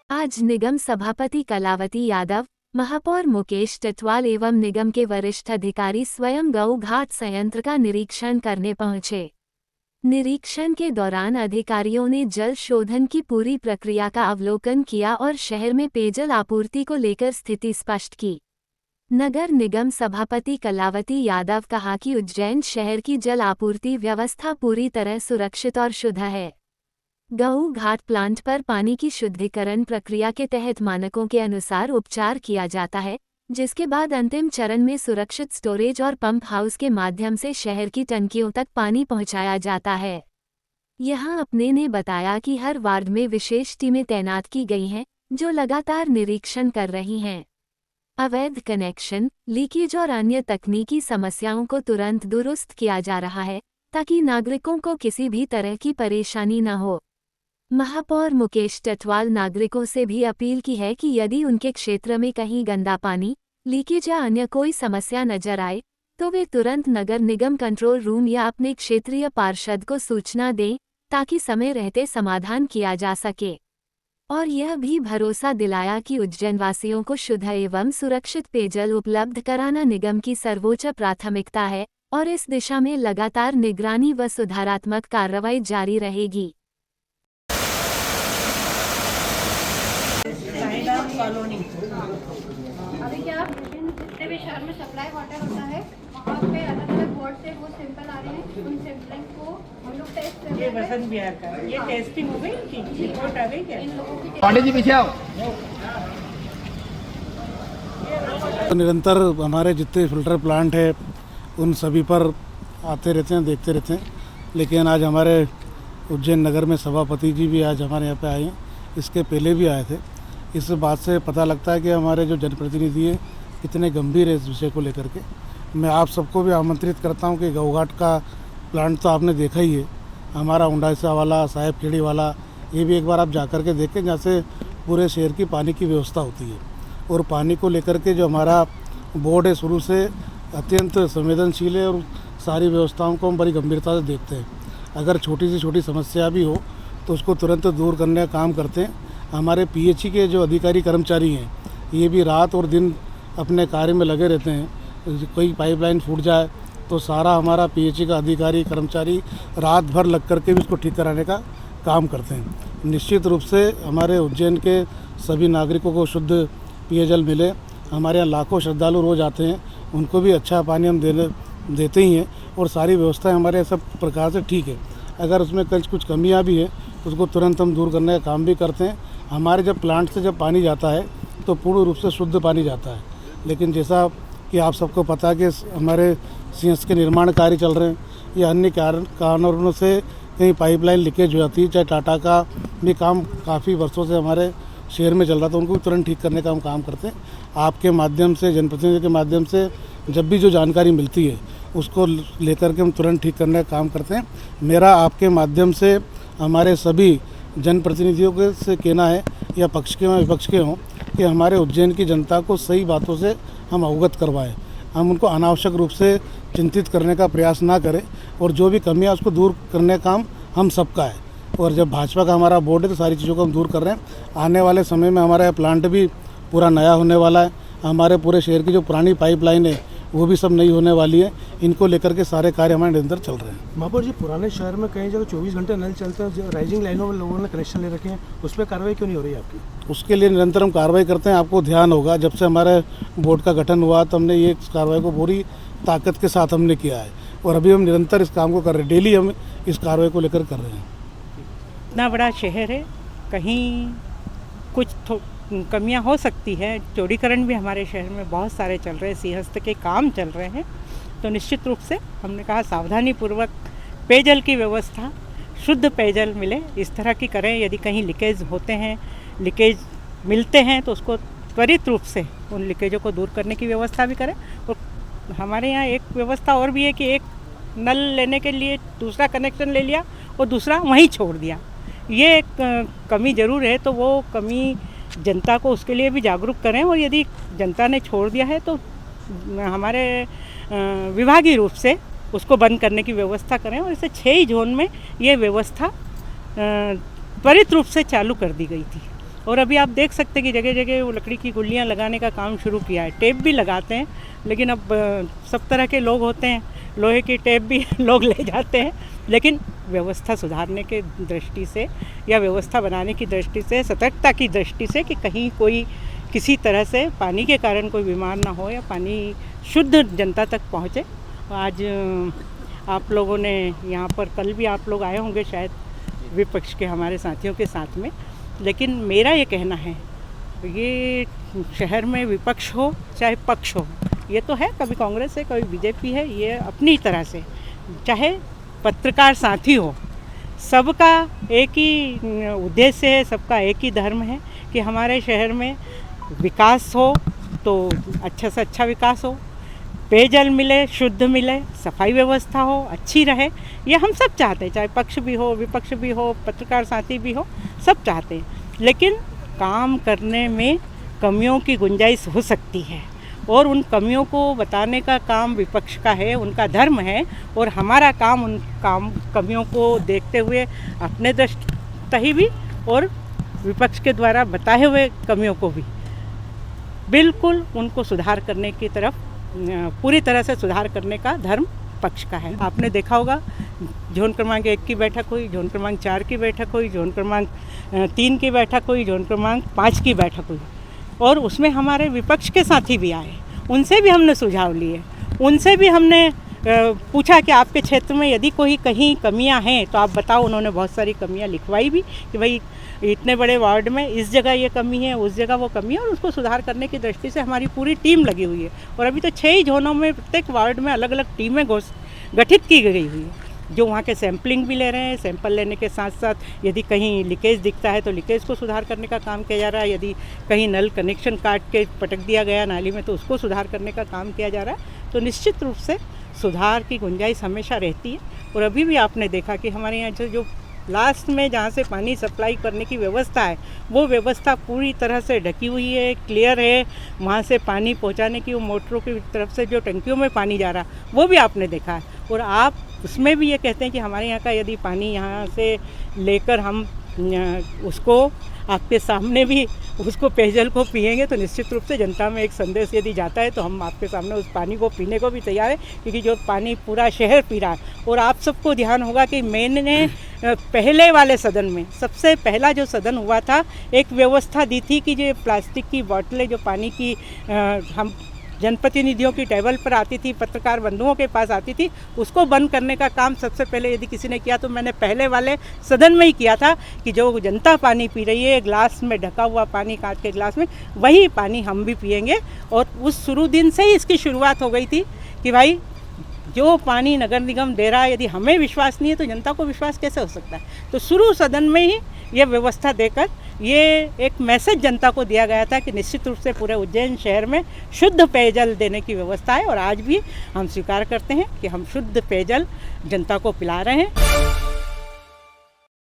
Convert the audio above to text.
आज निगम सभापति कलावती यादव, महापौर मुकेश टिटवाल एवं निगम के वरिष्ठ अधिकारी स्वयं गऊ घाट संयंत्र का निरीक्षण करने पहुंचे। निरीक्षण के दौरान अधिकारियों ने जल शोधन की पूरी प्रक्रिया का अवलोकन किया और शहर में पेयजल आपूर्ति को लेकर स्थिति स्पष्ट की। नगर निगम सभापति कलावती यादव कहा कि उज्जैन शहर की जल आपूर्ति व्यवस्था पूरी तरह सुरक्षित और शुद्ध है। गऊ घाट प्लांट पर पानी की शुद्धिकरण प्रक्रिया के तहत मानकों के अनुसार उपचार किया जाता है, जिसके बाद अंतिम चरण में सुरक्षित स्टोरेज और पंप हाउस के माध्यम से शहर की टंकियों तक पानी पहुंचाया जाता है। यहां अपने ने बताया कि हर वार्ड में विशेष टीमें तैनात की गई हैं, जो लगातार निरीक्षण कर रही हैं। अवैध कनेक्शन, लीकेज और अन्य तकनीकी समस्याओं को तुरंत दुरुस्त किया जा रहा है, ताकि नागरिकों को किसी भी तरह की परेशानी न हो। महापौर मुकेश टिटवाल नागरिकों से भी अपील की है कि यदि उनके क्षेत्र में कहीं गंदा पानी, लीकेज या अन्य कोई समस्या नजर आए, तो वे तुरंत नगर निगम कंट्रोल रूम या अपने क्षेत्रीय पार्षद को सूचना दें, ताकि समय रहते समाधान किया जा सके। और यह भी भरोसा दिलाया कि उज्जैन वासियों को शुद्ध एवं सुरक्षित पेयजल उपलब्ध कराना निगम की सर्वोच्च प्राथमिकता है और इस दिशा में लगातार निगरानी व सुधारात्मक कार्रवाई जारी रहेगी। कॉलोनी अभी क्या जितने भी शहर में सप्लाई वाटर होता है, वहाँ पे अलग अलग बोर्ड से वो सैंपल आ रहे हैं। उन सैंपलिंग को हम लोग टेस्ट कर रहे हैं। ये बसंत विहार का ये टेस्टिंग हो गई कि रिपोर्ट आ गई क्या? इन लोगों की पांडे जी पीछे आओ। निरंतर हमारे जितने फिल्टर प्लांट है उन सभी पर आते रहते हैं, देखते रहते हैं। लेकिन आज हमारे उज्जैन नगर में सभापति जी भी आज हमारे यहाँ पे आए हैं, इसके पहले भी आए थे। इस बात से पता लगता है कि हमारे जो जनप्रतिनिधि हैं कितने गंभीर है इस विषय को लेकर के। मैं आप सबको भी आमंत्रित करता हूं कि गऊ घाट का प्लांट तो आपने देखा ही है, हमारा उंडाईसा वाला, साहेब खेड़ी वाला, ये भी एक बार आप जाकर के देखें, जहाँ से पूरे शहर की पानी की व्यवस्था होती है। और पानी को लेकर के जो हमारा बोर्ड है शुरू से अत्यंत संवेदनशील है और सारी व्यवस्थाओं को हम बड़ी गंभीरता से देखते हैं। अगर छोटी से छोटी समस्या भी हो तो उसको तुरंत दूर करने का काम करते हैं। हमारे पीएचई के जो अधिकारी कर्मचारी हैं ये भी रात और दिन अपने कार्य में लगे रहते हैं। कोई पाइपलाइन फूट जाए तो सारा हमारा पीएचई का अधिकारी कर्मचारी रात भर लग करके भी उसको ठीक कराने का काम करते हैं। निश्चित रूप से हमारे उज्जैन के सभी नागरिकों को शुद्ध पेयजल मिले। हमारे यहाँ लाखों श्रद्धालु रोज़ आते हैं, उनको भी अच्छा पानी हम देते ही हैं और सारी व्यवस्थाएं हमारे सब प्रकार से ठीक है। अगर उसमें कुछ कमियां भी है तो उसको तुरंत हम दूर करने का काम भी करते हैं। हमारे जब प्लांट से जब पानी जाता है तो पूर्ण रूप से शुद्ध पानी जाता है। लेकिन जैसा कि आप सबको पता है कि हमारे सीएस के निर्माण कार्य चल रहे हैं या अन्य कारणों से कहीं पाइपलाइन लीकेज हो जाती है, चाहे टाटा का भी काम काफ़ी वर्षों से हमारे शहर में चल रहा था, उनको तुरंत ठीक करने का हम काम करते हैं। आपके माध्यम से, जनप्रतिनिधि के माध्यम से जब भी जो जानकारी मिलती है उसको लेकर के हम तुरंत ठीक करने का काम करते हैं। मेरा आपके माध्यम से हमारे सभी जनप्रतिनिधियों के से कहना है, या पक्ष के हों विपक्ष के हों, कि हमारे उज्जैन की जनता को सही बातों से हम अवगत करवाएं। हम उनको अनावश्यक रूप से चिंतित करने का प्रयास ना करें और जो भी कमियां उसको दूर करने का काम हम सबका है। और जब भाजपा का हमारा बोर्ड है तो सारी चीज़ों को हम दूर कर रहे हैं। आने वाले समय में हमारा प्लांट भी पूरा नया होने वाला है। हमारे पूरे शहर की जो पुरानी पाइपलाइन है वो भी सब नई होने वाली है। इनको लेकर के सारे कार्य हमारे निरंतर चल रहे हैं। महापौर जी, पुराने शहर में कई जगह 24 घंटे नल चलते हैं, जो राइजिंग लाइनों में लोगों ने कनेक्शन ले रखे हैं, उस पर कार्रवाई क्यों नहीं हो रही है आपकी? उसके लिए निरंतर हम कार्रवाई करते हैं। आपको ध्यान होगा जब से हमारे बोर्ड का गठन हुआ तो हमने ये कार्रवाई को पूरी ताकत के साथ हमने किया है और अभी हम निरंतर इस काम को कर रहे हैं। डेली हम इस कार्रवाई को लेकर कर रहे हैं। इतना बड़ा शहर है, कहीं कुछ कमियां हो सकती है। चौड़ीकरण भी हमारे शहर में बहुत सारे चल रहे हैं, सिंहस्थ के काम चल रहे हैं। तो निश्चित रूप से हमने कहा सावधानीपूर्वक पेयजल की व्यवस्था, शुद्ध पेयजल मिले, इस तरह की करें। यदि कहीं लीकेज होते हैं, लीकेज मिलते हैं तो उसको त्वरित रूप से उन लीकेजों को दूर करने की व्यवस्था भी करें। और हमारे यहाँ एक व्यवस्था और भी है कि एक नल लेने के लिए दूसरा कनेक्शन ले लिया और दूसरा वहीं छोड़ दिया। ये एक कमी ज़रूर है, तो वो कमी जनता को उसके लिए भी जागरूक करें। और यदि जनता ने छोड़ दिया है तो हमारे विभागीय रूप से उसको बंद करने की व्यवस्था करें। और इसे 6 ही जोन में ये व्यवस्था त्वरित रूप से चालू कर दी गई थी। और अभी आप देख सकते हैं कि जगह जगह वो लकड़ी की गुल्लियाँ लगाने का काम शुरू किया है। टेप भी लगाते हैं, लेकिन अब सब तरह के लोग होते हैं, लोहे की टेप भी लोग ले जाते हैं, लेकिन व्यवस्था सुधारने के दृष्टि से या व्यवस्था बनाने की दृष्टि से, सतर्कता की दृष्टि से कि कहीं कोई किसी तरह से पानी के कारण कोई बीमार ना हो या पानी शुद्ध जनता तक पहुँचे। आज आप लोगों ने यहाँ पर, कल भी आप लोग आए होंगे शायद विपक्ष के हमारे साथियों के साथ में, लेकिन मेरा ये कहना है, ये शहर में विपक्ष हो चाहे पक्ष हो, ये तो है, कभी कांग्रेस है कभी बीजेपी है, ये अपनी तरह से, चाहे पत्रकार साथी हो, सबका एक ही उद्देश्य है, सबका एक ही धर्म है कि हमारे शहर में विकास हो, तो अच्छा से अच्छा विकास हो, पेयजल मिले, शुद्ध मिले, सफाई व्यवस्था हो, अच्छी रहे, ये हम सब चाहते हैं, चाहे पक्ष भी हो, विपक्ष भी हो, पत्रकार साथी भी हो, सब चाहते हैं। लेकिन काम करने में कमियों की गुंजाइश हो सकती है, और उन कमियों को बताने का काम विपक्ष का है, उनका धर्म है, और हमारा काम उन कमियों को देखते हुए अपने दृष्टि भी और विपक्ष के द्वारा बताए हुए कमियों को भी बिल्कुल उनको सुधार करने की तरफ, पूरी तरह से सुधार करने का धर्म पक्ष का है। आपने देखा होगा, जोन क्रमांक 1 की बैठक हुई, जोन क्रमांक 4 की बैठक हुई, जोन क्रमांक 3 की बैठक हुई, जोन क्रमांक 5 की बैठक हुई, और उसमें हमारे विपक्ष के साथी भी आए, उनसे भी हमने सुझाव लिए, उनसे भी हमने पूछा कि आपके क्षेत्र में यदि कोई कहीं कमियां हैं तो आप बताओ। उन्होंने बहुत सारी कमियां लिखवाई भी कि भाई इतने बड़े वार्ड में इस जगह ये कमी है, उस जगह वो कमी है, और उसको सुधार करने की दृष्टि से हमारी पूरी टीम लगी हुई है। और अभी तो 6 ही जोनों में प्रत्येक वार्ड में अलग अलग टीमें गठित की गई हुई है, जो वहाँ के सैम्पलिंग भी ले रहे हैं। सैंपल लेने के साथ साथ यदि कहीं लीकेज दिखता है तो लीकेज को सुधार करने का काम किया जा रहा है, यदि कहीं नल कनेक्शन काट के पटक दिया गया नाली में तो उसको सुधार करने का काम किया जा रहा है। तो निश्चित रूप से सुधार की गुंजाइश हमेशा रहती है। और अभी भी आपने देखा कि हमारे यहाँ से जो लास्ट में जहाँ से पानी सप्लाई करने की व्यवस्था है, वो व्यवस्था पूरी तरह से ढकी हुई है, क्लियर है। वहाँ से पानी पहुँचाने की वो मोटरों की तरफ से जो टंकियों में पानी जा रहा वो भी आपने देखा है। और आप उसमें भी ये कहते हैं कि हमारे यहाँ का यदि पानी यहाँ से लेकर हम उसको आपके सामने भी उसको पेयजल को पिएंगे तो निश्चित रूप से जनता में एक संदेश यदि जाता है तो हम आपके सामने उस पानी को पीने को भी तैयार है, क्योंकि जो पानी पूरा शहर पी रहा है। और आप सबको ध्यान होगा कि मैंने पहले वाले सदन में, सबसे पहला जो सदन हुआ था, एक व्यवस्था दी थी कि जो प्लास्टिक की बोतलें जो पानी की हम जनप्रतिनिधियों की टेबल पर आती थी, पत्रकार बंधुओं के पास आती थी, उसको बंद करने का काम सबसे पहले यदि किसी ने किया तो मैंने पहले वाले सदन में ही किया था कि जो जनता पानी पी रही है ग्लास में ढका हुआ पानी, कांच के ग्लास में, वही पानी हम भी पिएंगे। और उस शुरू दिन से ही इसकी शुरुआत हो गई थी कि भाई जो पानी नगर निगम दे रहा है, यदि हमें विश्वास नहीं है तो जनता को विश्वास कैसे हो सकता है। तो शुरू सदन में ही ये व्यवस्था देकर ये एक मैसेज जनता को दिया गया था कि निश्चित रूप से पूरे उज्जैन शहर में शुद्ध पेयजल देने की व्यवस्था है। और आज भी हम स्वीकार करते हैं कि हम शुद्ध पेयजल जनता को पिला रहे हैं।